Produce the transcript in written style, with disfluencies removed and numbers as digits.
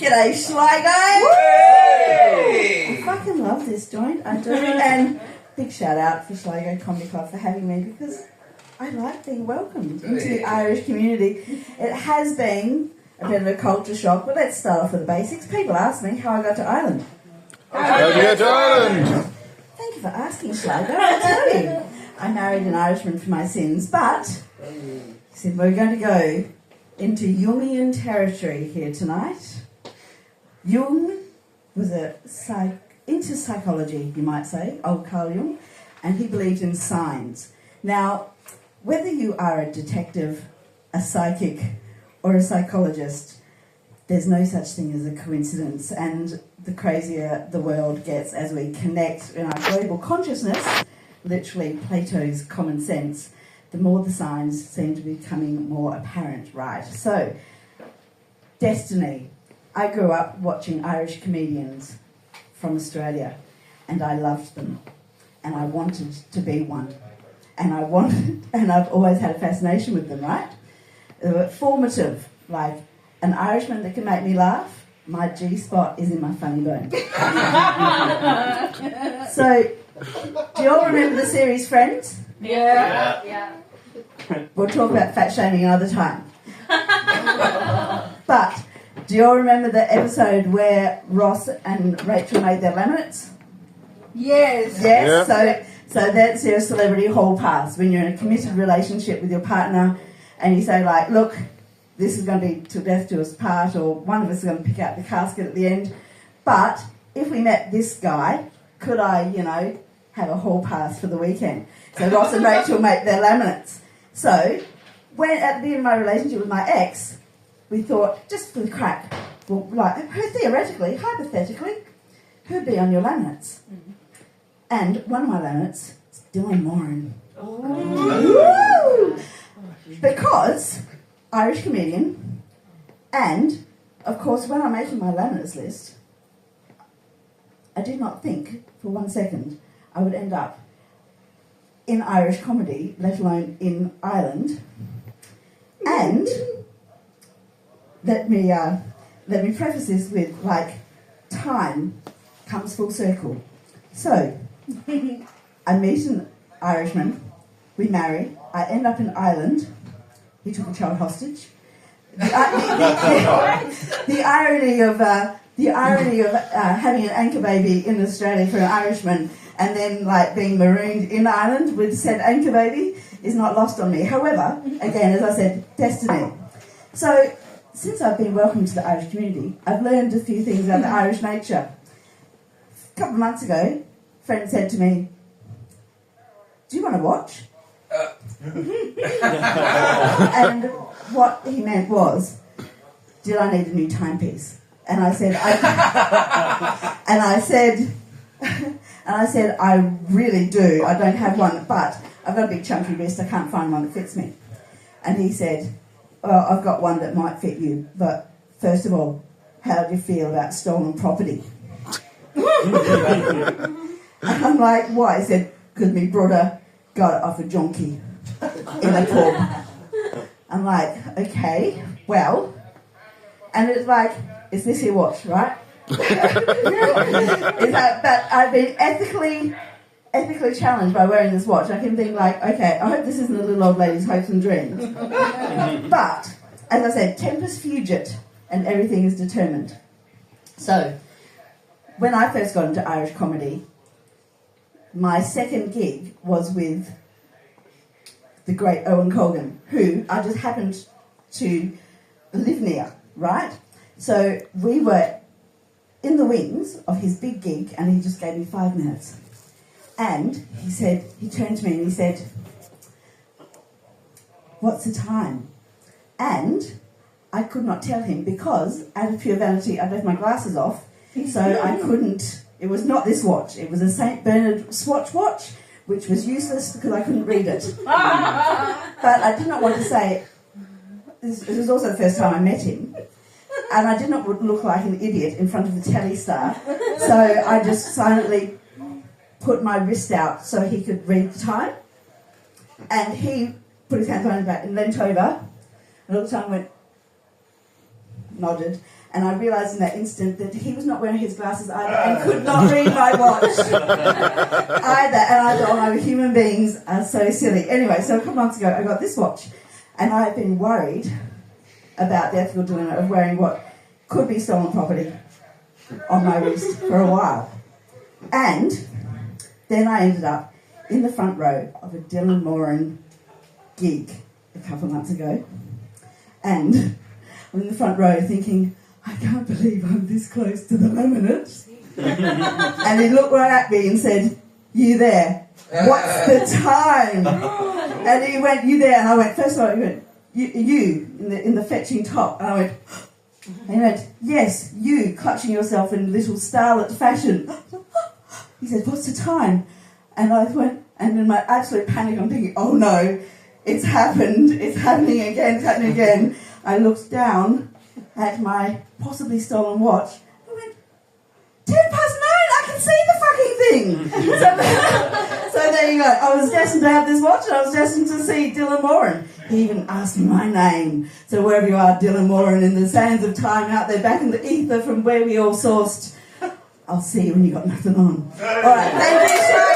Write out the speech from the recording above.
G'day, Sligo! Hey! I fucking love this joint, I do. And big shout out for Sligo Comedy Club for having me because I like being welcomed into the Irish community. It has been a bit of a culture shock, but let's start off with the basics. People ask me how I got to Ireland. How did you get to Ireland? Thank you for asking, Sligo. I'll tell you. I married an Irishman for my sins, but he said we're going to go into Jungian territory here tonight. Jung was into psychology, you might say, old Carl Jung, and he believed in signs. Now, whether you are a detective, a psychic, or a psychologist, there's no such thing as a coincidence, and the crazier the world gets as we connect in our global consciousness, literally Plato's common sense, the more the signs seem to be becoming more apparent, right? So, destiny. I grew up watching Irish comedians from Australia, and I loved them, and I wanted to be one, and I've always had a fascination with them, right? They were formative, like an Irishman that can make me laugh. My G-spot is in my funny bone. So, do you all remember the series Friends? Yeah. We'll talk about fat shaming another time. But do you all remember the episode where Ross and Rachel made their laminates? Yes. Yes. Yeah. So that's your celebrity hall pass when you're in a committed relationship with your partner, and you say like, look, this is going to be till death do us part, or one of us is going to pick out the casket at the end. But if we met this guy, could I, have a hall pass for the weekend? So Ross and Rachel make their laminates. So when at the end of my relationship with my ex, we thought, just for the crack, well, like, theoretically, hypothetically, who'd be on your laminates? Mm-hmm. And one of my laminates is Dylan Moran. Because Irish comedian, and of course when I'm making my laminates list, I did not think for 1 second I would end up in Irish comedy, let alone in Ireland. And let me preface this with like time comes full circle. So I meet an Irishman, we marry, I end up in Ireland. He took a child hostage. The irony of having an anchor baby in Australia for an Irishman and then like being marooned in Ireland with said anchor baby is not lost on me. However, again, as I said, destiny. So since I've been welcomed to the Irish community, I've learned a few things about the Irish nature. A couple of months ago, a friend said to me, "Do you want to watch?" And what he meant was, did I need a new timepiece? And I said, I really do. I don't have one, but I've got a big chunky wrist. I can't find one that fits me. And he said, well, I've got one that might fit you, but first of all, how do you feel about stolen property? And I'm like, why? He said, because my brother got it off a junkie in a pub. I'm like, okay, well, and it's like, is this your watch, right? But I've been ethically challenged by wearing this watch. I can think like, okay, I hope this isn't a little old lady's hopes and dreams. But, as I said, tempus fugit, and everything is determined. So, when I first got into Irish comedy, my second gig was with the great Owen Colgan, who I just happened to live near, right? So we were in the wings of his big gig, and he just gave me 5 minutes. And he turned to me and he said, "What's the time?" And I could not tell him because, out of pure vanity, I left my glasses off, so I couldn't. It was not this watch. It was a St. Bernard Swatch watch, which was useless because I couldn't read it. But I did not want to say, this was also the first time I met him, and I did not look like an idiot in front of the telly star, so I just silently put my wrist out so he could read the time, and he put his hands behind his back and leant over, and all the time went, nodded, and I realised in that instant that he was not wearing his glasses either and could not read my watch either. And I thought, oh, human beings are so silly. Anyway, so a couple months ago, I got this watch, and I've been worried about the ethical dilemma of wearing what could be stolen property on my wrist for a while. And then I ended up in the front row of a Dylan Moran gig a couple of months ago. And I'm in the front row thinking, I can't believe I'm this close to the laminate. And he looked right at me and said, you there? What's the time? And he went, you there? And I went, first of all, he went, you in the fetching top. And I went, and he went, yes, you, clutching yourself in little starlet fashion. He said, what's the time? And I went, and in my absolute panic, I'm thinking, oh no, it's happened. It's happening again. I looked down at my possibly stolen watch. I went, 9:10, I can see the fucking thing. So there you go. I was destined to have this watch, and I was destined to see Dylan Moran. He even asked me my name. So wherever you are, Dylan Moran, in the sands of time out there, back in the ether from where we all sourced, I'll see you when you got nothing on. All right, thank you, Sean.